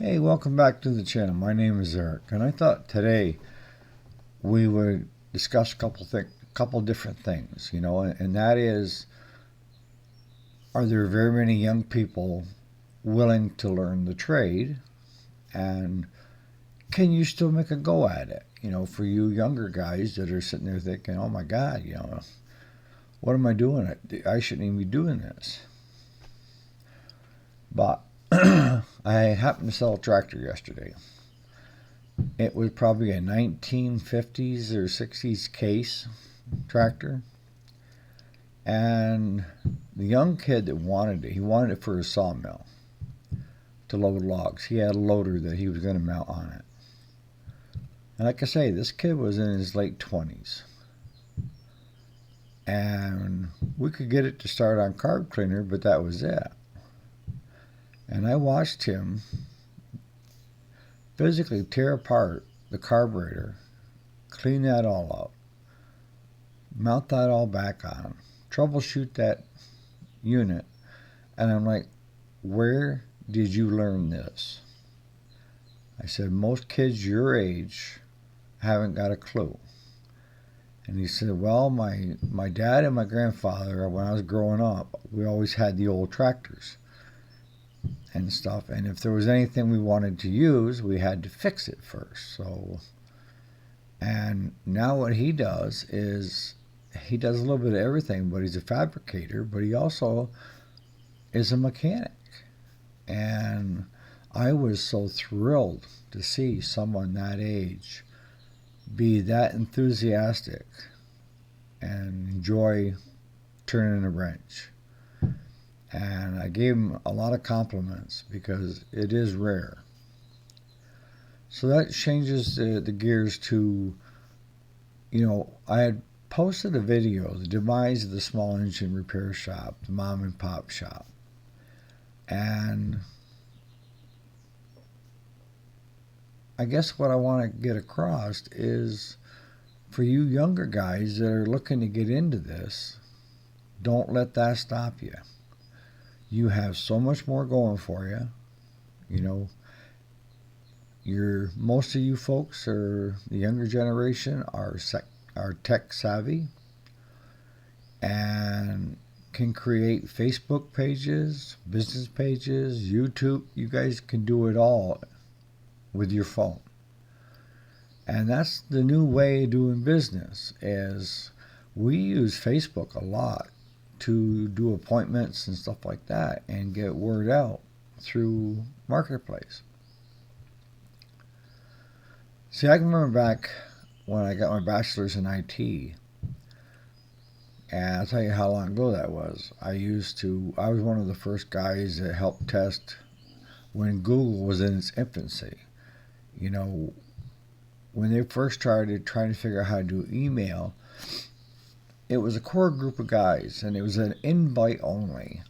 Hey, welcome back to the channel. My name is Eric, and I thought today we would discuss couple different things, and that is, are there very many young people willing to learn the trade, and can you still make a go at it? For you younger guys that are sitting there thinking, "Oh my God, what am I doing? I shouldn't even be doing this." But I happened to sell a tractor yesterday. It was probably a 1950s or 60s case tractor. And the young kid that wanted it, he wanted it for his sawmill to load logs. He had a loader that he was going to mount on it. And like I say, this kid was in his late 20s. And we could get it to start on carb cleaner, but that was it. And I watched him physically tear apart the carburetor, clean that all up, mount that all back on, troubleshoot that unit. And I'm like, where did you learn this? I said, most kids your age haven't got a clue. And he said, well, my dad and my grandfather, when I was growing up, we always had the old tractors and stuff. And if there was anything we wanted to use, we had to fix it first. And now what he does is he does a little bit of everything, but he's a fabricator, but he also is a mechanic. And I was so thrilled to see someone that age be that enthusiastic and enjoy turning a wrench. And I gave him a lot of compliments because it is rare. So that changes the gears to, I had posted a video, the demise of the small engine repair shop, the mom and pop shop. And I guess what I want to get across is, for you younger guys that are looking to get into this, don't let that stop you. You have so much more going for you. Most of you folks, are the younger generation, are tech savvy and can create Facebook pages, business pages, YouTube. You guys can do it all with your phone. And that's the new way of doing business. Is we use Facebook a lot to do appointments and stuff like that and get word out through Marketplace. See, I can remember back when I got my bachelor's in IT, and I'll tell you how long ago that was. I was one of the first guys that helped test when Google was in its infancy. When they first started trying to figure out how to do email, it was a core group of guys, and it was an invite only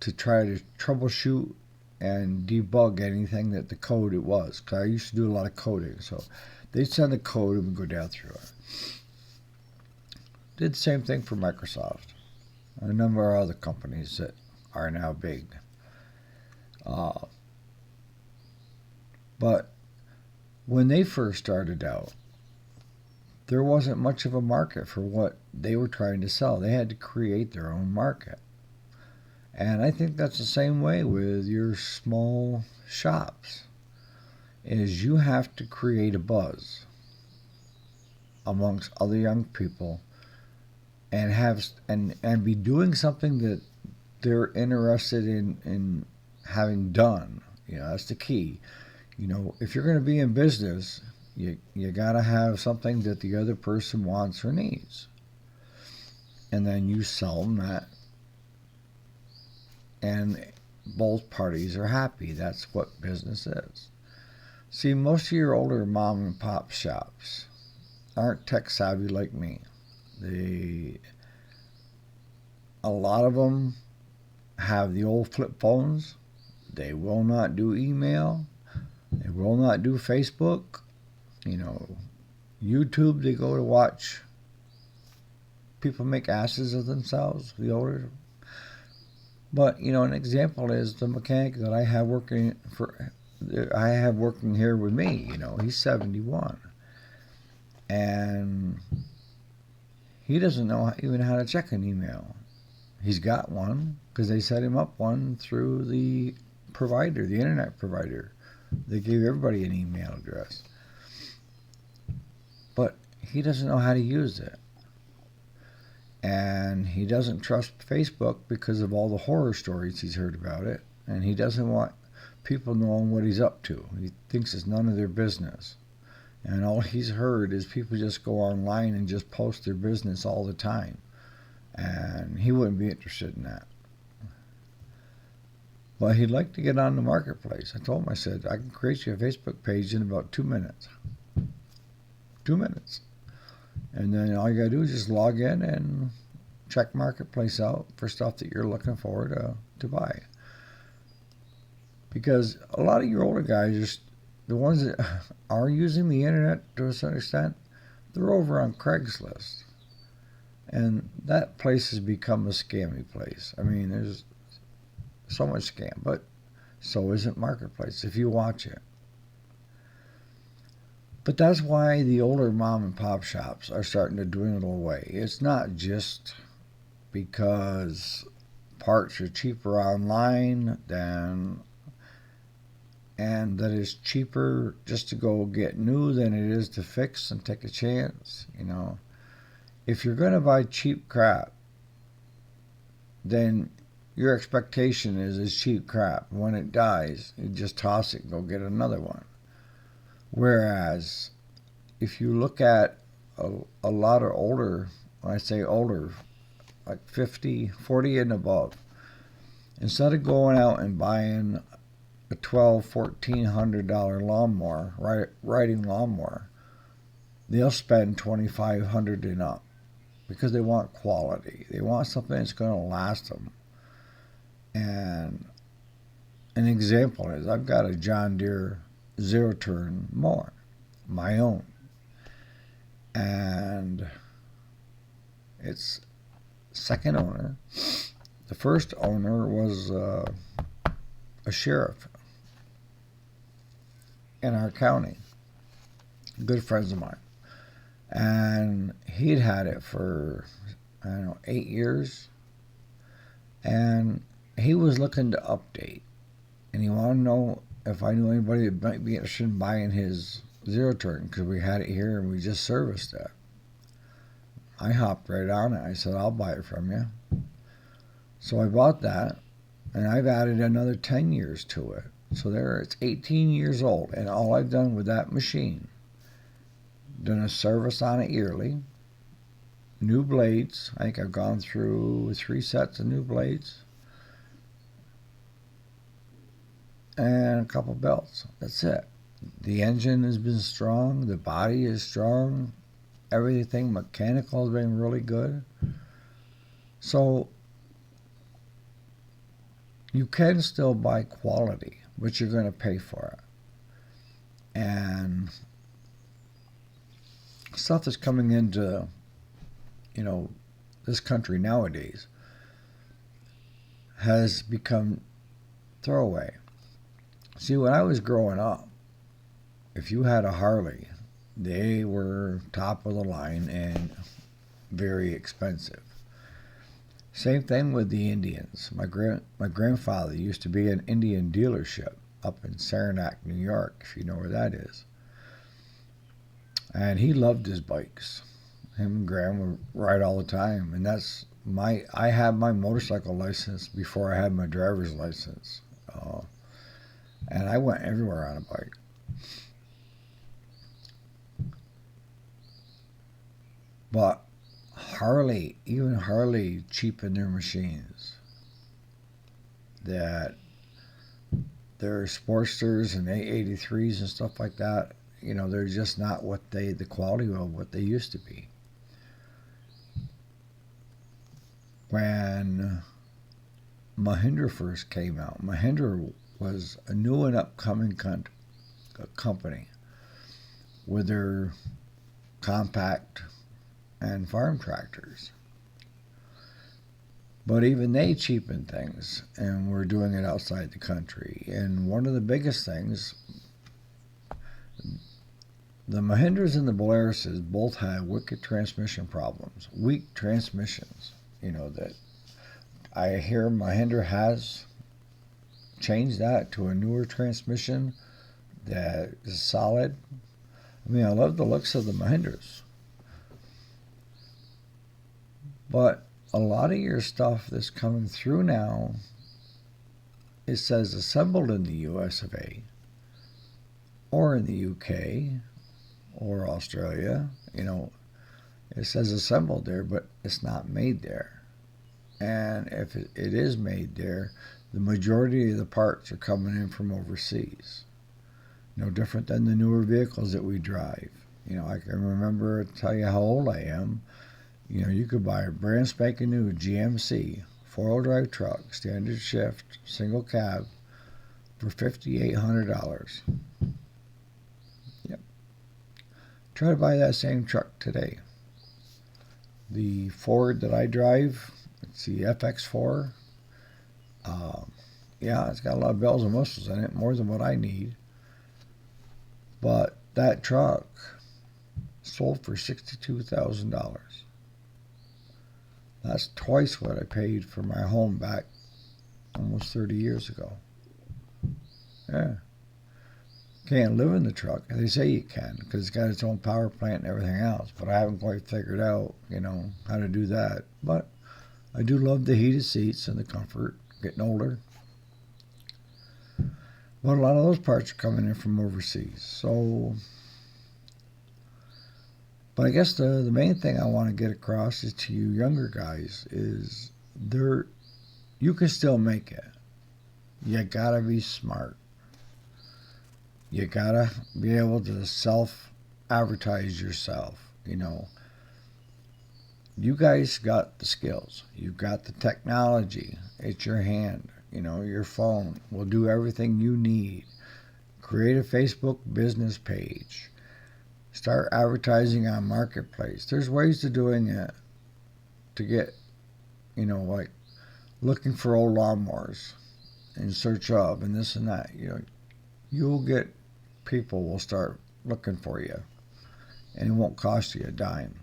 to try to troubleshoot and debug anything that the code it was. Because I used to do a lot of coding, so they'd send the code and we'd go down through it. Did the same thing for Microsoft, and a number of other companies that are now big. But when they first started out, there wasn't much of a market for what they were trying to sell. They had to create their own market. And I think that's the same way with your small shops, is you have to create a buzz amongst other young people and be doing something that they're interested in having done. That's the key. If you're going to be in business, you got to have something that the other person wants or needs. And then you sell them that. And both parties are happy. That's what business is. See, most of your older mom and pop shops aren't tech savvy like me. A lot of them have the old flip phones. They will not do email. They will not do Facebook. YouTube, they go to watch people make asses of themselves, the older. But, an example is the mechanic that I have working for I have working here with me. He's 71, and he doesn't know even how to check an email. He's got one because they set him up one through the provider, the internet provider. They gave everybody an email address, but he doesn't know how to use it. And he doesn't trust Facebook because of all the horror stories he's heard about it. And he doesn't want people knowing what he's up to. He thinks it's none of their business. And all he's heard is people just go online and just post their business all the time. And he wouldn't be interested in that. But he'd like to get on the marketplace. I told him, I said, I can create you a Facebook page in about 2 minutes. 2 minutes. And then all you gotta do is just log in and check Marketplace out for stuff that you're looking for to buy. Because a lot of your older guys, the ones that are using the internet to a certain extent, they're over on Craigslist. And that place has become a scammy place. I mean, there's so much scam, but so isn't Marketplace if you watch it. But that's why the older mom and pop shops are starting to dwindle away. It's not just because parts are cheaper online and that it's cheaper just to go get new than it is to fix and take a chance. If you're going to buy cheap crap, then your expectation is it's cheap crap. When it dies, you just toss it and go get another one. Whereas, if you look at a lot of older, when I say older, like 50, 40 and above, instead of going out and buying a $1,200, $1,400 lawnmower, riding lawnmower, they'll spend $2,500 and up because they want quality. They want something that's going to last them. And an example is I've got a John Deere zero-turn mower, my own, and it's second owner. The first owner was a sheriff in our county, good friends of mine, and he'd had it for 8 years, and he was looking to update, and he wanted to know if I knew anybody that might be interested in buying his zero-turn, because we had it here and we just serviced it. I hopped right on it. I said, I'll buy it from you. So I bought that, and I've added another 10 years to it. So it's 18 years old, and all I've done with that machine, done a service on it yearly, new blades. I think I've gone through 3 sets of new blades, and a couple belts. That's it. The engine has been strong. The body is strong. Everything mechanical has been really good. So you can still buy quality, but you're going to pay for it. And stuff that's coming into, this country nowadays has become throwaway. See, when I was growing up, if you had a Harley, they were top of the line and very expensive. Same thing with the Indians. My grandfather used to be an Indian dealership up in Saranac, New York, if you know where that is. And he loved his bikes. Him and Graham would ride all the time. And I had my motorcycle license before I had my driver's license. And I went everywhere on a bike. But even Harley cheapened their machines. That their Sportsters and A83s and stuff like that, they're just not the quality of what they used to be. When Mahindra first came out, Mahindra was a new and upcoming company with their compact and farm tractors. But even they cheapen things, and we're doing it outside the country. And one of the biggest things, the Mahindras and the Bolerises both have wicked transmission problems, weak transmissions. That I hear Mahindra has changed that to a newer transmission that is solid. I mean, I love the looks of the Mahindras. But a lot of your stuff that's coming through now, it says assembled in the US of A, or in the UK, or Australia. It says assembled there, but it's not made there. And if it is made there, the majority of the parts are coming in from overseas. No different than the newer vehicles that we drive. I can remember, tell you how old I am. You could buy a brand spanking new GMC 4-wheel drive truck, standard shift, single cab, for $5,800. Yep. Try to buy that same truck today. The Ford that I drive, it's the FX4. Yeah, it's got a lot of bells and whistles in it, more than what I need. But that truck sold for $62,000. That's twice what I paid for my home back almost 30 years ago. Yeah. Can't live in the truck. They say you can because it's got its own power plant and everything else. But I haven't quite figured out, how to do that. But I do love the heated seats and the comfort. Getting older. But a lot of those parts are coming in from overseas. So, but I guess the main thing I want to get across is to you younger guys is you can still make it. You gotta be smart. You gotta be able to self-advertise yourself. You guys got the skills. You've got the technology. It's your hand. Your phone will do everything you need. Create a Facebook business page. Start advertising on Marketplace. There's ways to doing it to get, like looking for old lawnmowers in search of and this and that. You'll get people will start looking for you, and it won't cost you a dime.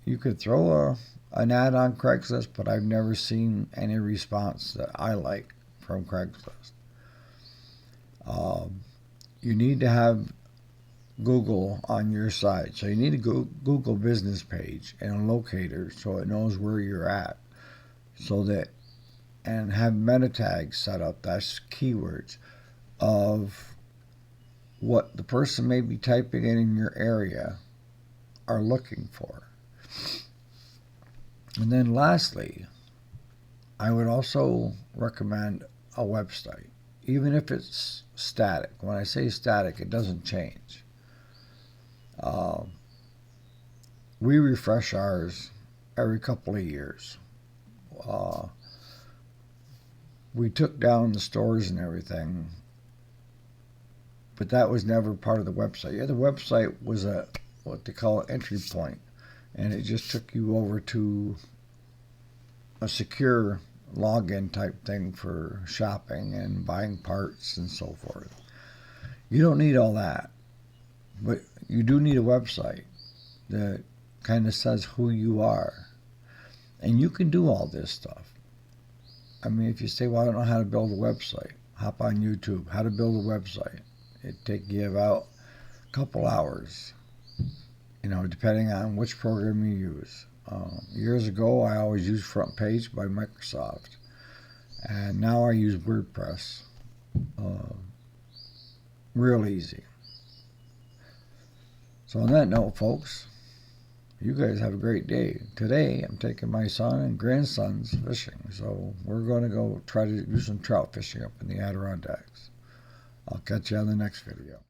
You could throw an ad on Craigslist, but I've never seen any response that I like from Craigslist. You need to have Google on your side. So you need a Google business page and a locator so it knows where you're at. And have meta tags set up, that's keywords, of what the person may be typing in your area are looking for. And then lastly, I would also recommend a website, even if it's static. When I say static, it doesn't change. We refresh ours every couple of years. We took down the stores and everything, but that was never part of the website. Yeah, the website was what they call an entry point, and it just took you over to a secure login type thing for shopping and buying parts and so forth. You don't need all that, but you do need a website that kind of says who you are, and you can do all this stuff. I mean, if you say, well, I don't know how to build a website, hop on YouTube, how to build a website. It'd take you about a couple hours, depending on which program you use. Years ago, I always used Front Page by Microsoft, and now I use WordPress. Real easy. So on that note, folks, you guys have a great day. Today, I'm taking my son and grandsons fishing, so we're going to go try to do some trout fishing up in the Adirondacks. I'll catch you on the next video.